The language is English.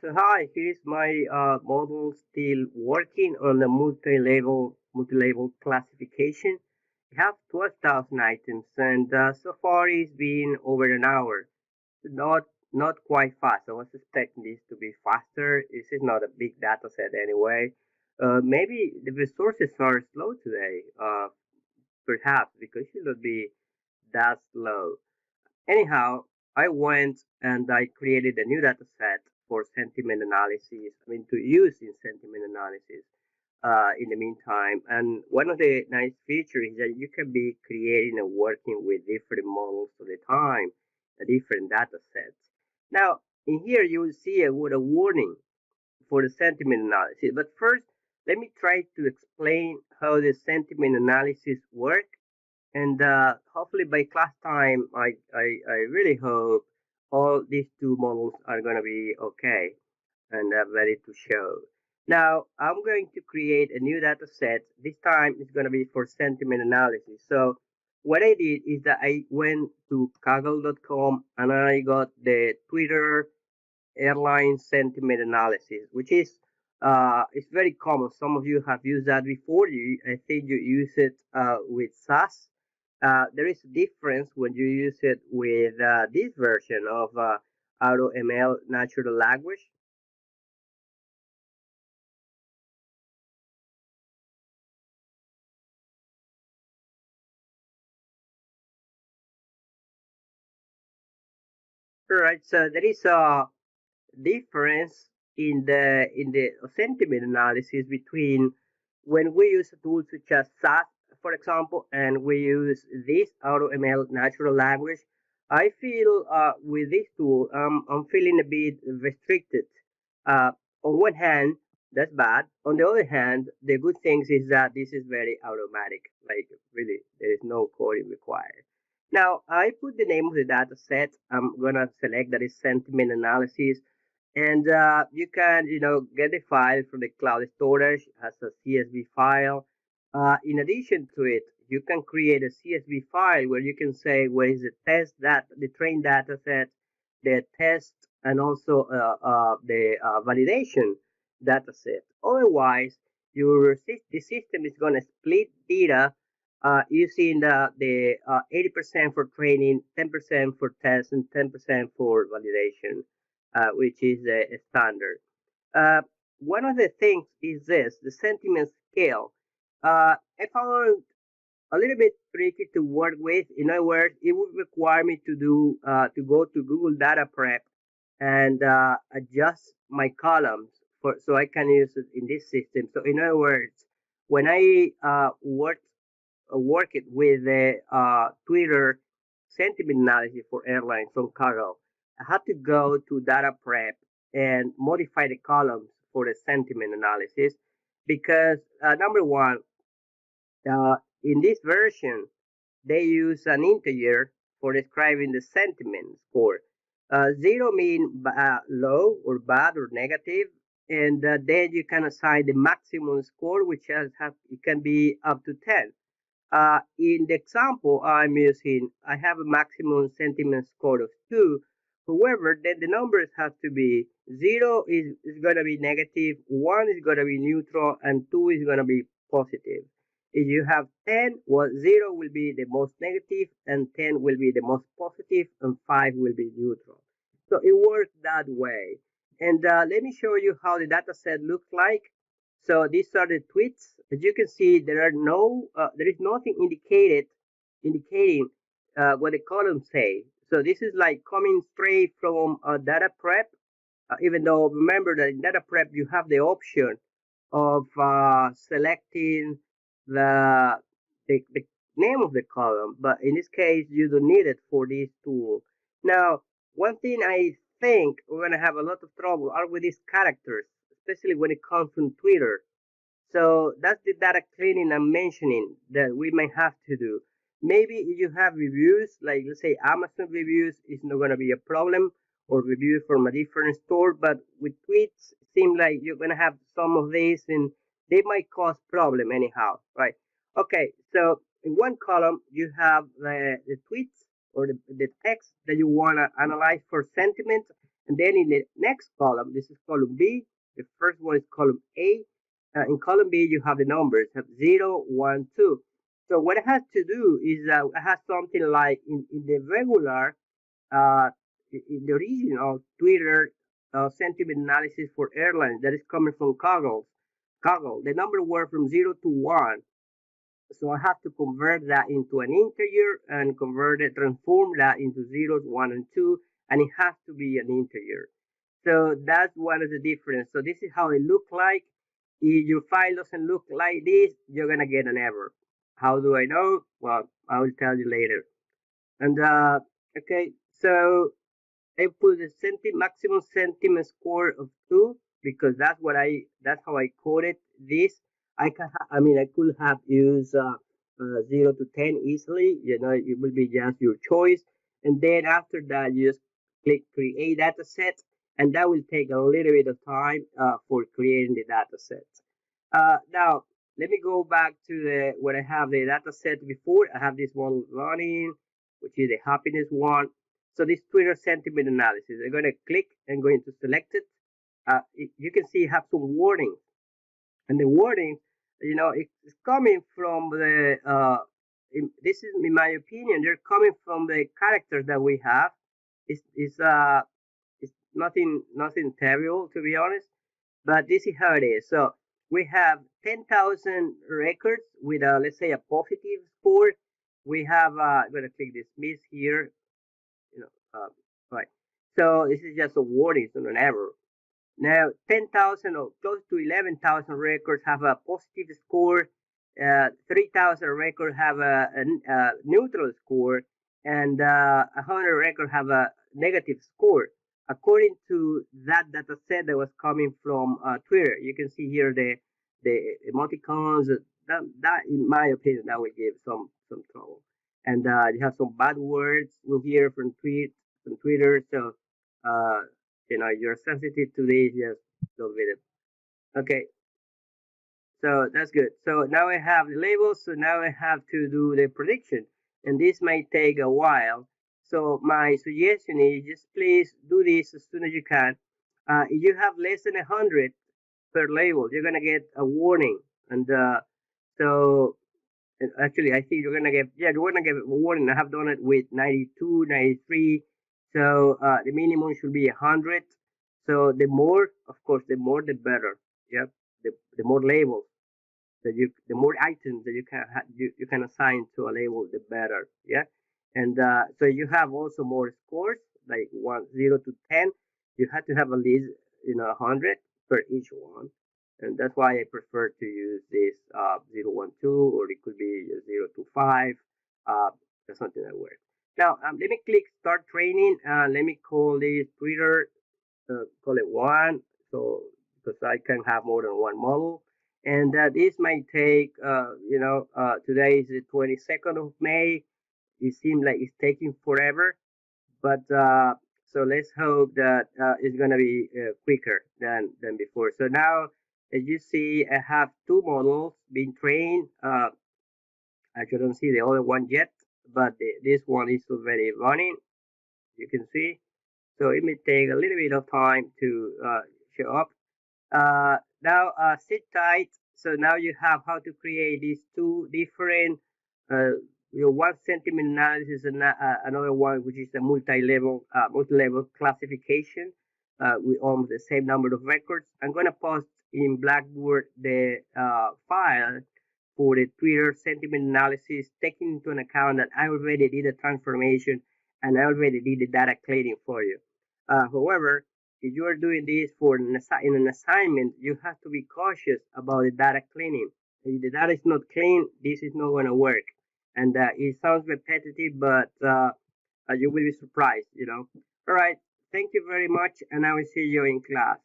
So hi, here is my model still working on the multi-level classification. I have 12,000 items and so far it's been over an hour. Not not quite fast. I was expecting this to be faster. This is not a big data set anyway. Maybe the resources are slow today, perhaps because it should not be that slow. Anyhow, I went and I created a new data set for sentiment analysis, to use in sentiment analysis in the meantime. And one of the nice features is that you can be creating and working with different models all the time, different data sets. Now, in here, you will see a warning for the sentiment analysis. But first, let me try to explain how the sentiment analysis works and hopefully by class time, I really hope all these two models are going to be okay and ready to show. Now, I'm going to create a new data set. This time it's going to be for sentiment analysis. So what I did is that I went to kaggle.com and I got the Twitter airline sentiment analysis, which is it's very common. Some of you have used that before. I think you use it with SAS. There is a difference when you use it with this version of AutoML natural language. All right, so there is a difference in the sentiment analysis between when we use a tool such as SAS, for example, and we use this AutoML natural language. I feel with this tool, I'm feeling a bit restricted. Uh, on one hand, that's bad. On the other hand, the good things is that this is very automatic. Like really, there is no coding required. Now I put the name of the data set. I'm gonna select that is sentiment analysis and you can get the file from the cloud storage as a CSV file. In addition to it, you can create a CSV file where you can say where is the test that the train data set, the test, and also the validation data set. Otherwise, the system is going to split data using the 80% for training, 10% for test, and 10% for validation, which is a standard. Uh, One of the things is this, the sentiment scale. I found a little bit tricky to work with. In other words, it would require me to go to Google Data Prep and adjust my columns so I can use it in this system. So in other words, when I work it with the Twitter sentiment analysis for airlines from Cargo, I had to go to Data Prep and modify the columns for the sentiment analysis because number one, in this version, they use an integer for describing the sentiment score. Zero mean low or bad or negative, and then you can assign the maximum score, which it can be up to 10. In the example I'm using, I have a maximum sentiment score of 2. However, then the numbers have to be 0 is going to be negative, 1 is going to be neutral, and 2 is going to be positive. If you have 10, well, 0 will be the most negative, and 10 will be the most positive, and 5 will be neutral. So it works that way. And let me show you how the data set looks like. So these are the tweets. As you can see, there is nothing indicating what the columns say. So this is like coming straight from data prep. Even though remember that in data prep you have the option of selecting the, the name of the column, but in this case you don't need it for this tool. Now, one thing I think we're gonna have a lot of trouble are with these characters, especially when it comes from Twitter. So that's the data cleaning I'm mentioning that we may have to do. Maybe if you have reviews, like let's say Amazon reviews, it's not going to be a problem, or reviews from a different store. But with tweets, it seems like you're going to have some of these, and they might cause problem anyhow, right? Okay, so in one column you have the tweets or the text that you want to analyze for sentiment, And then in the next column, this is column B. The first one is column A. In column B, you have the numbers, have 0, 1, 2. So what it has to do is it has something like in the regular, uh, in the original Twitter sentiment analysis for airlines that is coming from Kaggle, the number were from 0 to 1. So I have to convert that into an integer and transform that into zeros, 1 and 2, and it has to be an integer. So that's one of the difference. So this is how it look like. If your file doesn't look like this, you're gonna get an error. How do I know? Well, I will tell you later. And okay, so I put the maximum sentiment score of 2 because that's how I coded this. I mean I could have used 0 to 10 easily. It will be just your choice, and then after that you just click create data set, and that will take a little bit of time for creating the data set. Now let me go back to the where I have the data set before. I have this one running, which is the happiness one. So this Twitter sentiment analysis, I'm going to click and going to select it. You can see have some warnings, and the warnings, it's coming from the. This is, in my opinion, they're coming from the characters that we have. It's nothing terrible, to be honest, but this is how it is. So we have 10,000 records with let's say a positive score. We have I'm going to click dismiss here, you know, right. So this is just a warning, it's not an error. Now, 10,000 or close to 11,000 records have a positive score. 3,000 records have a neutral score, and 100 records have a negative score. According to that data set that was coming from Twitter, you can see here the emoticons. That, in my opinion, that would give some trouble. And you have some bad words in here from Twitter. So you're sensitive to this, just don't read it. Okay, so that's good. So now I have the labels, so now I have to do the prediction, and this might take a while. So my suggestion is just please do this as soon as you can. If you have less than 100 per label, you're gonna get a warning, and so actually I think you're gonna get a warning. I have done it with 92, 93. So the minimum should be 100. So the more, of course, the more the better. Yeah, the more labels the more items that you can assign to a label, the better. Yeah, and so you have also more scores, like 0 to 10. You have to have at least 100 per each one, and that's why I prefer to use this 0, 1, 2, or it could be 0 to 5. That's something that works. Now let me click start training. Let me call this Twitter, call it one, so because I can have more than one model, and this might take, today is the 22nd of May. It seems like it's taking forever, but so let's hope that it's gonna be quicker than before. So now, as you see, I have two models being trained. I don't see the other one yet, but this one is already running. You can see. So it may take a little bit of time to show up. Now sit tight. So now you have how to create these two different, one sentiment analysis and another one which is a multi-level classification with almost the same number of records. I'm gonna post in Blackboard the file for the Twitter sentiment analysis, taking into account that I already did a transformation and I already did the data cleaning for you. However, if you are doing this in an assignment, you have to be cautious about the data cleaning. If the data is not clean, this is not going to work. And it sounds repetitive, but you will be surprised. All right. Thank you very much, and I will see you in class.